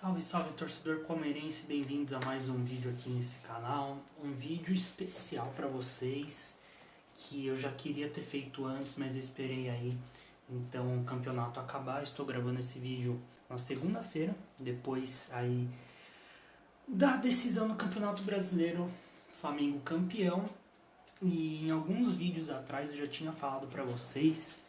Salve, salve, torcedor palmeirense, bem-vindos a mais um vídeo aqui nesse canal. Um vídeo especial para vocês, que eu já queria ter feito antes, mas eu esperei aí, então, o campeonato acabar. Estou gravando esse vídeo na segunda-feira, depois aí da decisão do Campeonato Brasileiro, Flamengo campeão. E em alguns vídeos atrás eu já tinha falado para vocês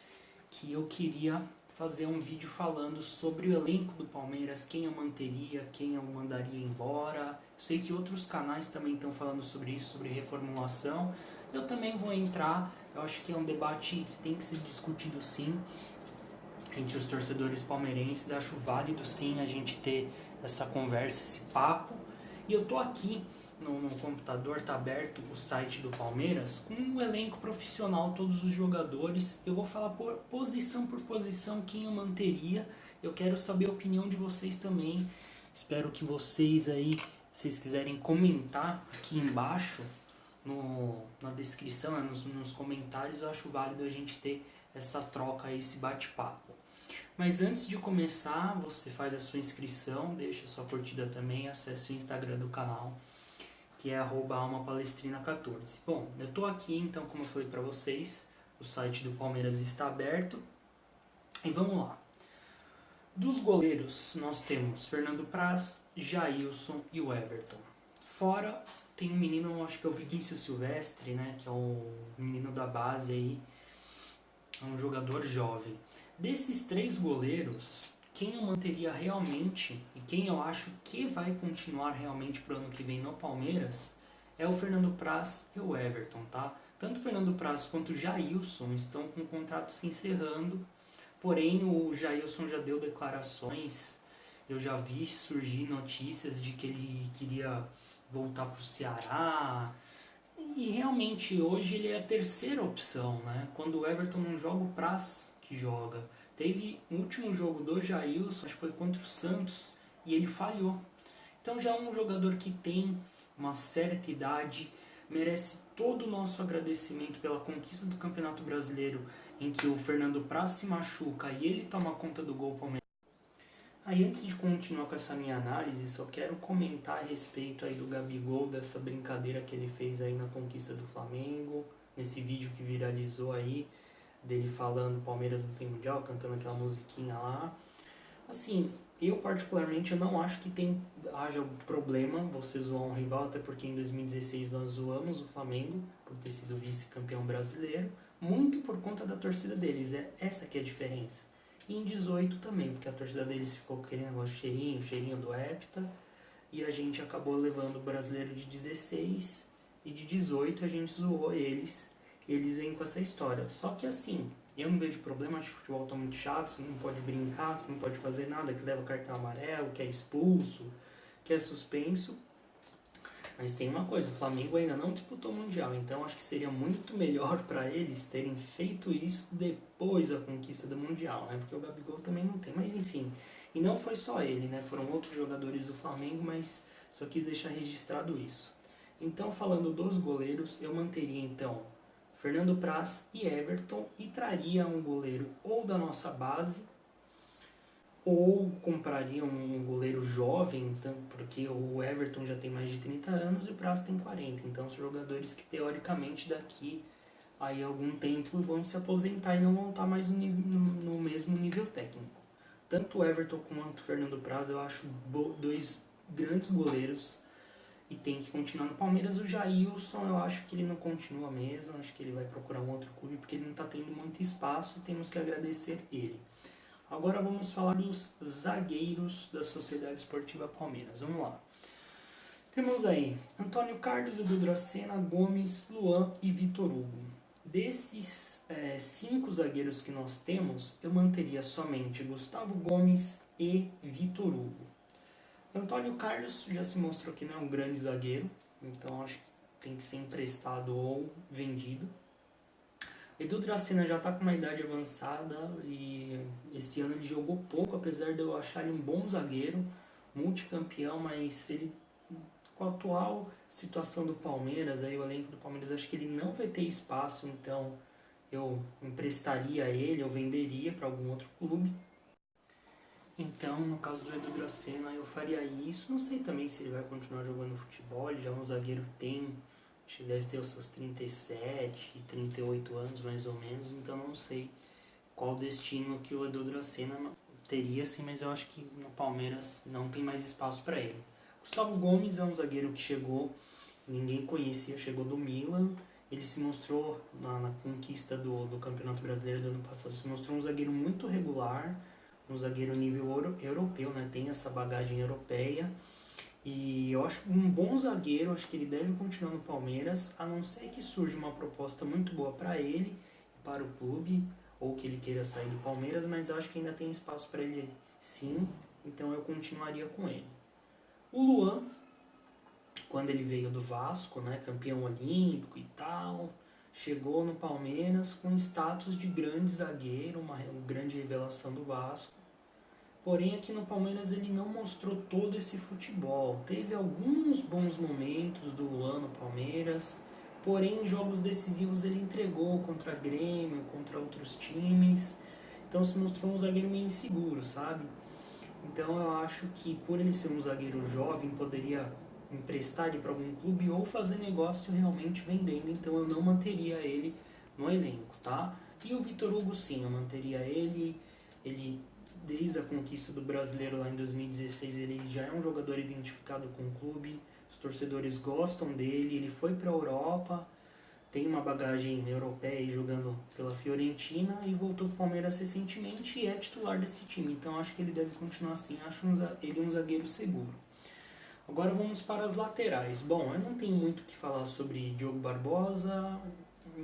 que eu queria fazer um vídeo falando sobre o elenco do Palmeiras, quem eu manteria, quem eu mandaria embora. Eu sei que outros canais também estão falando sobre isso, sobre reformulação. Eu também vou entrar, eu acho que é um debate que tem que ser discutido sim, entre os torcedores palmeirenses. Acho válido sim a gente ter essa conversa, esse papo. E eu tô aqui no computador, tá aberto o site do Palmeiras, com um elenco profissional, todos os jogadores. Eu vou falar por posição quem eu manteria. Eu quero saber a opinião de vocês também. Espero que vocês aí, se vocês quiserem comentar aqui embaixo, na descrição, né, nos comentários, eu acho válido a gente ter essa troca, esse bate-papo. Mas antes de começar, você faz a sua inscrição, deixa a sua curtida também, acesse o Instagram do canal, que é @almapalestrina14. Bom, eu tô aqui, então, como eu falei pra vocês, o site do Palmeiras está aberto. E vamos lá. Dos goleiros, nós temos Fernando Praz, Jailson e o Everton. Fora, tem um menino, acho que é o Vinícius Silvestre, né, que é o menino da base aí, é um jogador jovem. Desses três goleiros, quem eu manteria realmente e quem eu acho que vai continuar realmente pro ano que vem no Palmeiras é o Fernando Praz e o Everton, tá? Tanto o Fernando Praz quanto o Jailson estão com o contrato se encerrando, porém o Jailson já deu declarações, eu já vi surgir notícias de que ele queria voltar pro Ceará, e realmente hoje ele é a terceira opção, né? Quando o Everton não joga, o Praz que joga. Teve o último jogo do Jailson, acho que foi contra o Santos, e ele falhou. Então já é um jogador que tem uma certa idade, merece todo o nosso agradecimento pela conquista do Campeonato Brasileiro, em que o Fernando Praz se machuca e ele toma conta do gol palmeirense. Aí, antes de continuar com essa minha análise, só quero comentar a respeito aí do Gabigol, dessa brincadeira que ele fez aí na conquista do Flamengo, nesse vídeo que viralizou aí, dele falando Palmeiras não tem mundial, cantando aquela musiquinha lá. Assim, eu particularmente eu não acho que haja problema você zoar um rival, até porque em 2016 nós zoamos o Flamengo por ter sido vice-campeão brasileiro, muito por conta da torcida deles, essa que é a diferença. E em 18 também, porque a torcida deles ficou com aquele negócio cheirinho do Hepta, e a gente acabou levando o brasileiro de 16 e de 18 a gente zoou eles vêm com essa história. Só que assim, eu não vejo problema, acho que o futebol tá muito chato, você não pode brincar, você não pode fazer nada, que leva cartão amarelo, que é expulso, que é suspenso. Mas tem uma coisa, o Flamengo ainda não disputou o Mundial, então acho que seria muito melhor para eles terem feito isso depois da conquista do Mundial, né? Porque o Gabigol também não tem, mas enfim. E não foi só ele, né? Foram outros jogadores do Flamengo, mas só quis deixar registrado isso. Então, falando dos goleiros, eu manteria então Fernando Praz e Everton e traria um goleiro ou da nossa base ou compraria um goleiro jovem, então, porque o Everton já tem mais de 30 anos e o Praz tem 40. Então são jogadores que teoricamente daqui a algum tempo vão se aposentar e não vão estar mais no mesmo nível técnico. Tanto o Everton quanto o Fernando Praz eu acho dois grandes goleiros e tem que continuar no Palmeiras. O Jailson eu acho que ele não continua mesmo, acho que ele vai procurar um outro clube porque ele não está tendo muito espaço e temos que agradecer ele. Agora vamos falar dos zagueiros da Sociedade Esportiva Palmeiras. Vamos lá. Temos aí Antônio Carlos, Edu Dracena, Gomes, Luan e Vitor Hugo. Desses 5 zagueiros que nós temos, eu manteria somente Gustavo Gomes e Vitor Hugo. Antônio Carlos já se mostrou que não é um grande zagueiro, então acho que tem que ser emprestado ou vendido. Edu Dracena já está com uma idade avançada e esse ano ele jogou pouco, apesar de eu achar ele um bom zagueiro, multicampeão, mas ele, com a atual situação do Palmeiras, aí o elenco do Palmeiras, acho que ele não vai ter espaço, então eu emprestaria ele ou venderia para algum outro clube. Então, no caso do Edu Dracena, eu faria isso. Não sei também se ele vai continuar jogando futebol. Ele já é um zagueiro que tem, acho que deve ter os seus 37, 38 anos mais ou menos. Então, não sei qual destino que o Edu Dracena teria, sim, mas eu acho que no Palmeiras não tem mais espaço para ele. Gustavo Gomes é um zagueiro que chegou, ninguém conhecia, chegou do Milan. Ele se mostrou na conquista do Campeonato Brasileiro do ano passado, se mostrou um zagueiro muito regular, um zagueiro nível europeu, né? Tem essa bagagem europeia. E eu acho um bom zagueiro, acho que ele deve continuar no Palmeiras, a não ser que surja uma proposta muito boa para ele, para o clube, ou que ele queira sair do Palmeiras, mas acho que ainda tem espaço para ele sim, então eu continuaria com ele. O Luan, quando ele veio do Vasco, né, campeão olímpico e tal, chegou no Palmeiras com status de grande zagueiro, uma grande revelação do Vasco. Porém, aqui no Palmeiras ele não mostrou todo esse futebol. Teve alguns bons momentos do Luan no Palmeiras, porém em jogos decisivos ele entregou contra Grêmio, contra outros times. Então se mostrou um zagueiro meio inseguro, sabe? Então eu acho que por ele ser um zagueiro jovem, poderia emprestar ele para algum clube ou fazer negócio realmente vendendo. Então eu não manteria ele no elenco, tá? E o Vitor Hugo sim, eu manteria ele. Ele desde a conquista do Brasileiro lá em 2016, ele já é um jogador identificado com o clube, os torcedores gostam dele, ele foi para a Europa, tem uma bagagem europeia aí jogando pela Fiorentina e voltou para o Palmeiras recentemente e é titular desse time, então acho que ele deve continuar assim, acho ele um zagueiro seguro. Agora vamos para as laterais. Bom, eu não tenho muito o que falar sobre Diogo Barbosa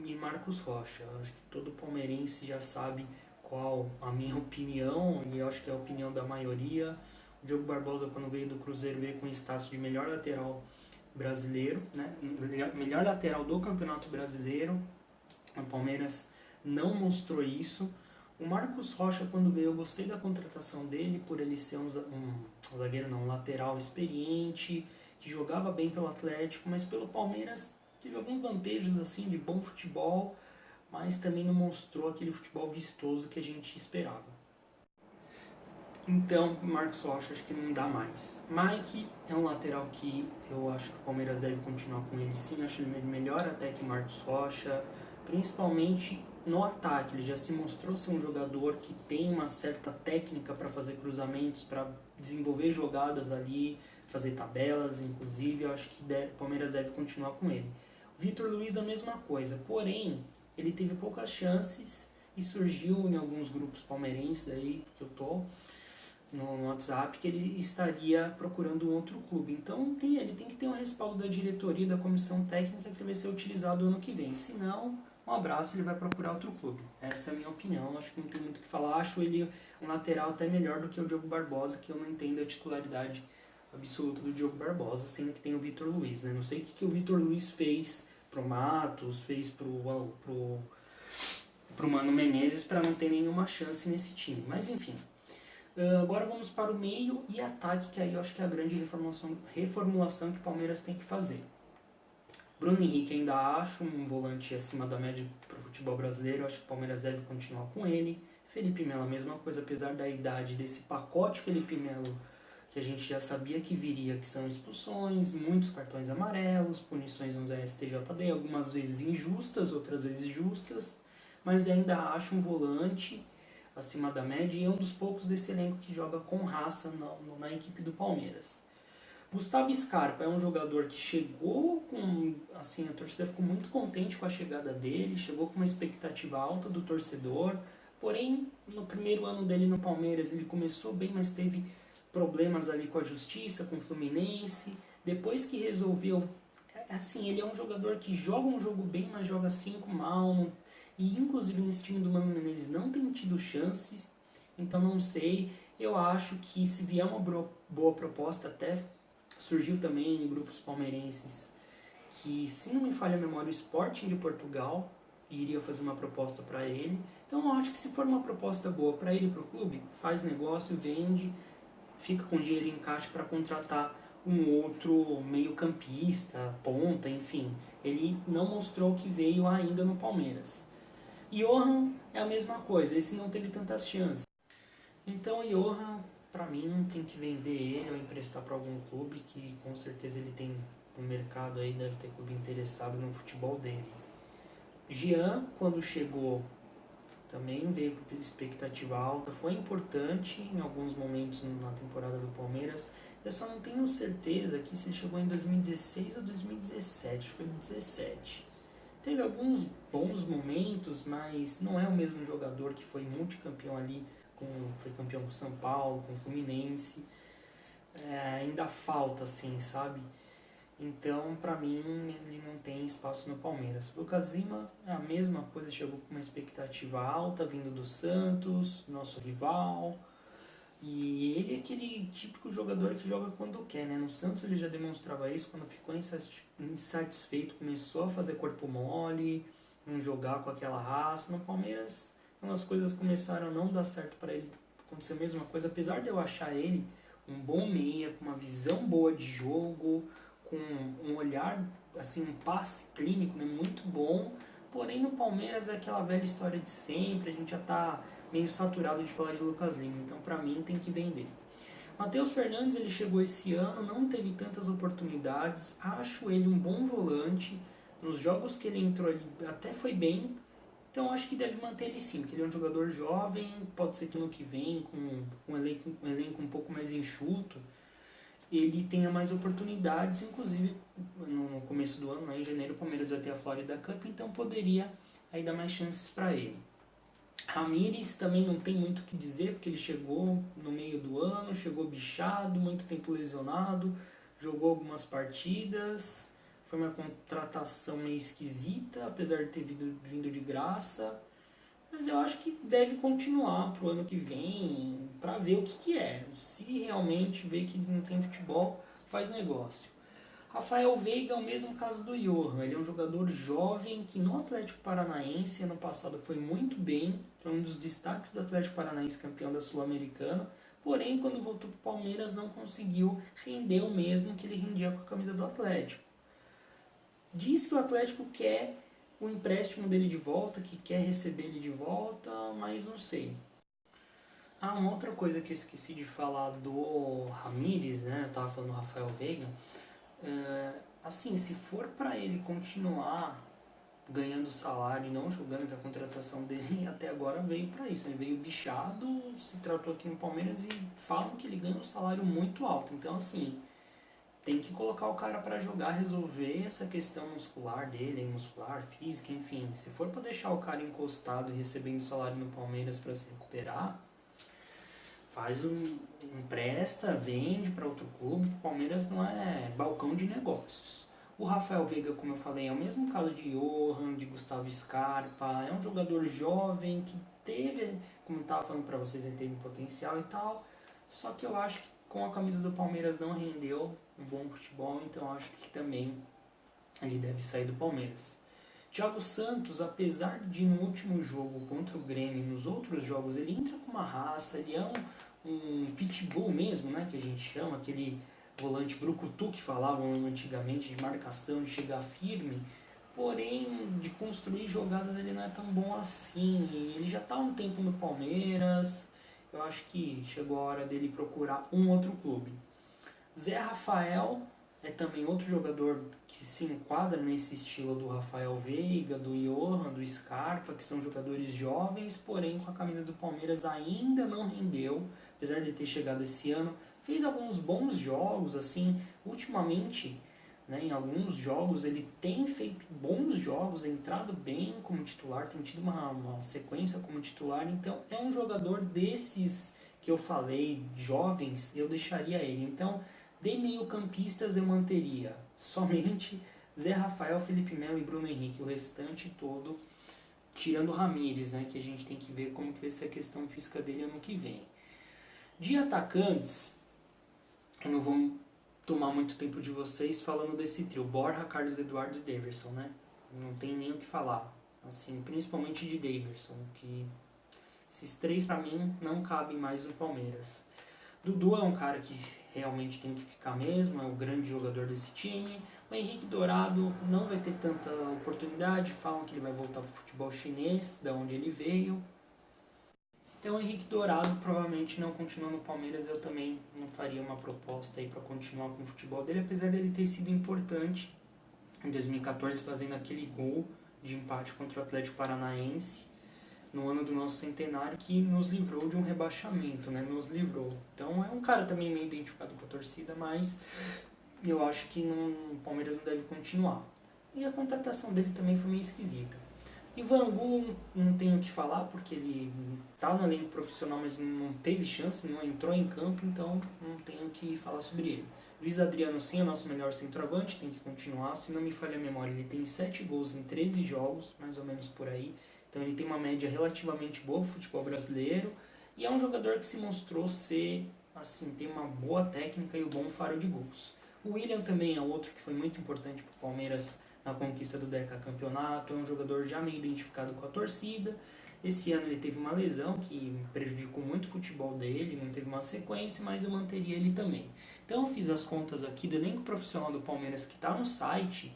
e Marcos Rocha, acho que todo palmeirense já sabe qual a minha opinião, e eu acho que é a opinião da maioria. O Diogo Barbosa, quando veio do Cruzeiro, veio com status de melhor lateral brasileiro, né? Melhor lateral do Campeonato Brasileiro. O Palmeiras não mostrou isso. O Marcos Rocha, quando veio, eu gostei da contratação dele, por ele ser um zagueiro não, um lateral experiente, que jogava bem pelo Atlético, mas pelo Palmeiras teve alguns lampejos assim de bom futebol, mas também não mostrou aquele futebol vistoso que a gente esperava. Então, Marcos Rocha acho que não dá mais. Mike é um lateral que eu acho que o Palmeiras deve continuar com ele sim, acho ele melhor até que Marcos Rocha, principalmente no ataque. Ele já se mostrou ser um jogador que tem uma certa técnica para fazer cruzamentos, para desenvolver jogadas ali, fazer tabelas, inclusive. Eu acho que o Palmeiras deve continuar com ele. O Vitor Luiz a mesma coisa, porém ele teve poucas chances e surgiu em alguns grupos palmeirenses aí que eu tô no WhatsApp que ele estaria procurando um outro clube. Então ele tem que ter um respaldo da diretoria, da comissão técnica que vai ser utilizado ano que vem. Se não, um abraço, ele vai procurar outro clube. Essa é a minha opinião, acho que não tem muito o que falar. Acho ele um lateral até melhor do que o Diogo Barbosa, que eu não entendo a titularidade absoluta do Diogo Barbosa, sendo que tem o Vitor Luiz, né? Não sei o que o Vitor Luiz fez pro Matos, fez pro Mano Menezes para não ter nenhuma chance nesse time. Mas enfim, agora vamos para o meio e ataque, que aí eu acho que é a grande reformulação que o Palmeiras tem que fazer. Bruno Henrique ainda acho um volante acima da média para o futebol brasileiro, eu acho que o Palmeiras deve continuar com ele. Felipe Melo a mesma coisa, apesar da idade desse pacote Felipe Melo que a gente já sabia que viria, que são expulsões, muitos cartões amarelos, punições no STJD, algumas vezes injustas, outras vezes justas, mas ainda acho um volante acima da média e é um dos poucos desse elenco que joga com raça na equipe do Palmeiras. Gustavo Scarpa é um jogador que chegou com, assim, a torcida ficou muito contente com a chegada dele, chegou com uma expectativa alta do torcedor, porém, no primeiro ano dele no Palmeiras ele começou bem, mas teve problemas ali com a justiça, com o Fluminense. Depois que resolveu, assim, ele é um jogador que joga um jogo bem, mas joga 5 mal. E inclusive nesse time do Mano Menezes não tem tido chances. Então não sei. Eu acho que se vier uma boa proposta, até surgiu também em grupos palmeirenses que, se não me falha a memória, o Sporting de Portugal iria fazer uma proposta para ele. Então eu acho que se for uma proposta boa para ele e para o clube, faz negócio, vende, fica com dinheiro em caixa para contratar um outro meio-campista, ponta, enfim. Ele não mostrou que veio ainda no Palmeiras. Johan é a mesma coisa, esse não teve tantas chances. Então Johan Pra mim tem que vender ele ou emprestar para algum clube que com certeza ele tem no mercado aí, deve ter clube interessado no futebol dele. Jean, quando chegou, também veio com expectativa alta, foi importante em alguns momentos na temporada do Palmeiras. Eu só não tenho certeza aqui se ele chegou em 2016 ou 2017, foi 2017. Teve alguns bons momentos, mas não é o mesmo jogador que foi multicampeão ali, foi campeão com São Paulo, com o Fluminense. Ainda falta, assim, sabe? Então, pra mim, ele não tem espaço no Palmeiras. Lucas Lima é a mesma coisa, chegou com uma expectativa alta, vindo do Santos, nosso rival. E ele é aquele típico jogador que joga quando quer, né? No Santos ele já demonstrava isso, quando ficou insatisfeito, começou a fazer corpo mole, não jogar com aquela raça. No Palmeiras, quando as coisas começaram a não dar certo para ele, aconteceu a mesma coisa. Apesar de eu achar ele um bom meia, com uma visão boa de jogo, com um olhar, assim, um passe clínico, né, muito bom. Porém, no Palmeiras é aquela velha história de sempre, a gente já tá meio saturado de falar de Lucas Lima, então pra mim tem que vender. Matheus Fernandes, ele chegou esse ano, não teve tantas oportunidades, acho ele um bom volante, nos jogos que ele entrou ele até foi bem, então acho que deve manter ele sim, porque ele é um jogador jovem, pode ser que no que vem, com um elenco um pouco mais enxuto, ele tenha mais oportunidades, inclusive no começo do ano, em janeiro, o Palmeiras vai ter a Florida Cup, então poderia aí dar mais chances para ele. Ramires também não tem muito o que dizer, porque ele chegou no meio do ano, chegou bichado, muito tempo lesionado, jogou algumas partidas, foi uma contratação meio esquisita, apesar de ter vindo de graça, mas eu acho que deve continuar pro ano que vem, para ver o que é. Se realmente ver que não tem futebol, faz negócio. Rafael Veiga é o mesmo caso do Johan, ele é um jogador jovem que no Atlético Paranaense ano passado foi muito bem, foi um dos destaques do Atlético Paranaense, campeão da Sul-Americana, porém quando voltou para o Palmeiras não conseguiu render o mesmo que ele rendia com a camisa do Atlético. Diz que o Atlético quer o empréstimo dele de volta, que quer receber ele de volta, mas não sei. Uma outra coisa que eu esqueci de falar do Ramires, né, eu estava falando do Rafael Veiga, assim, se for para ele continuar ganhando salário e não jogando, que a contratação dele até agora veio para isso, ele veio bichado, se tratou aqui no Palmeiras e falam que ele ganha um salário muito alto, então assim, tem que colocar o cara para jogar, resolver essa questão muscular dele, muscular, física, enfim, se for para deixar o cara encostado e recebendo salário no Palmeiras para se recuperar, empresta, vende para outro clube, o Palmeiras não é balcão de negócios. O Rafael Veiga, como eu falei, é o mesmo caso de Johan, de Gustavo Scarpa, é um jogador jovem que teve, como eu estava falando para vocês, ele teve potencial e tal, só que eu acho que com a camisa do Palmeiras não rendeu um bom futebol, então eu acho que também ele deve sair do Palmeiras. Thiago Santos, apesar de no último jogo contra o Grêmio e nos outros jogos ele entra com uma raça, ele é um pitbull mesmo, né, que a gente chama, aquele volante brucutu que falavam antigamente, de marcação, de chegar firme, porém de construir jogadas ele não é tão bom assim, ele já está há um tempo no Palmeiras, eu acho que chegou a hora dele procurar um outro clube. Zé Rafael é também outro jogador que se enquadra nesse estilo do Rafael Veiga, do Johan, do Scarpa, que são jogadores jovens, porém com a camisa do Palmeiras ainda não rendeu, apesar de ter chegado esse ano. Fez alguns bons jogos, assim, ultimamente, né, em alguns jogos ele tem feito bons jogos, entrado bem como titular, tem tido uma sequência como titular, então é um jogador desses que eu falei, jovens, eu deixaria ele. Então, de meio-campistas eu manteria somente Zé Rafael, Felipe Melo e Bruno Henrique. O restante todo, tirando o Ramires, né, que a gente tem que ver como que vai ser a questão física dele ano que vem. De atacantes, eu não vou tomar muito tempo de vocês falando desse trio. Borja, Carlos Eduardo e Daverson, né? Não tem nem o que falar. Assim, principalmente de Daverson, que esses três pra mim não cabem mais no Palmeiras. Dudu é um cara que realmente tem que ficar mesmo, é o grande jogador desse time. O Henrique Dourado não vai ter tanta oportunidade, falam que ele vai voltar para o futebol chinês, da onde ele veio. Então o Henrique Dourado provavelmente não continua no Palmeiras, eu também não faria uma proposta aí para continuar com o futebol dele, apesar dele ter sido importante em 2014 fazendo aquele gol de empate contra o Atlético Paranaense no ano do nosso centenário, que nos livrou de um rebaixamento, né? Nos livrou. Então é um cara também meio identificado com a torcida, mas eu acho que o Palmeiras não deve continuar. E a contratação dele também foi meio esquisita. Ivan Angulo não tenho o que falar, porque ele tá no elenco profissional, mas não teve chance, não entrou em campo, então não tenho o que falar sobre ele. Luiz Adriano sim é o nosso melhor centroavante, tem que continuar. Se não me falha a memória, ele tem 7 gols em 13 jogos, mais ou menos por aí. Então ele tem uma média relativamente boa no futebol brasileiro. E é um jogador que se mostrou ser, assim, tem uma boa técnica e um bom faro de gols. O William também é outro que foi muito importante para o Palmeiras na conquista do decacampeonato, é um jogador já meio identificado com a torcida. Esse ano ele teve uma lesão que prejudicou muito o futebol dele, não teve uma sequência, mas eu manteria ele também. Então eu fiz as contas aqui do elenco profissional do Palmeiras que está no site,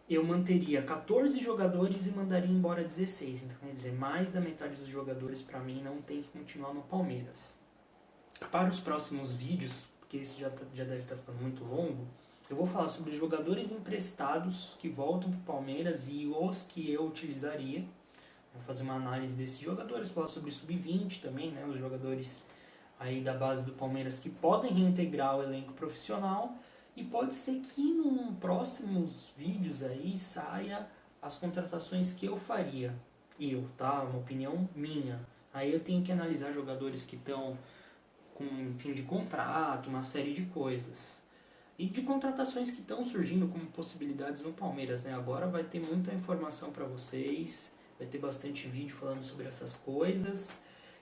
eu manteria 14 jogadores e mandaria embora 16. Então quer dizer, mais da metade dos jogadores para mim não tem que continuar no Palmeiras. Para os próximos vídeos, porque esse já deve estar ficando muito longo, eu vou falar sobre jogadores emprestados que voltam para o Palmeiras e os que eu utilizaria. Vou fazer uma análise desses jogadores, falar sobre sub-20 também, né, os jogadores aí da base do Palmeiras que podem reintegrar o elenco profissional. E pode ser que nos próximos vídeos aí saia as contratações que eu faria. Tá? Uma opinião minha. Aí eu tenho que analisar jogadores que estão com fim de contrato, uma série de coisas. E de contratações que estão surgindo como possibilidades no Palmeiras, né? Agora vai ter muita informação para vocês, vai ter bastante vídeo falando sobre essas coisas.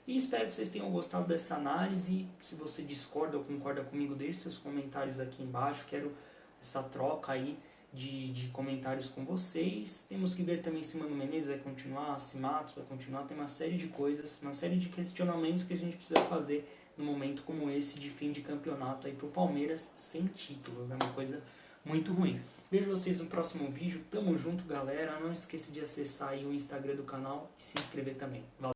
E espero que vocês tenham gostado dessa análise. Se você discorda ou concorda comigo, deixe seus comentários aqui embaixo. Quero essa troca aí de comentários com vocês. Temos que ver também se Mano Menezes vai continuar, se Matos vai continuar. Tem uma série de coisas, uma série de questionamentos que a gente precisa fazer num momento como esse de fim de campeonato aí pro Palmeiras sem títulos, né? Uma coisa muito ruim. Vejo vocês no próximo vídeo. Tamo junto, galera. Não esqueça de acessar aí o Instagram do canal e se inscrever também. Valeu!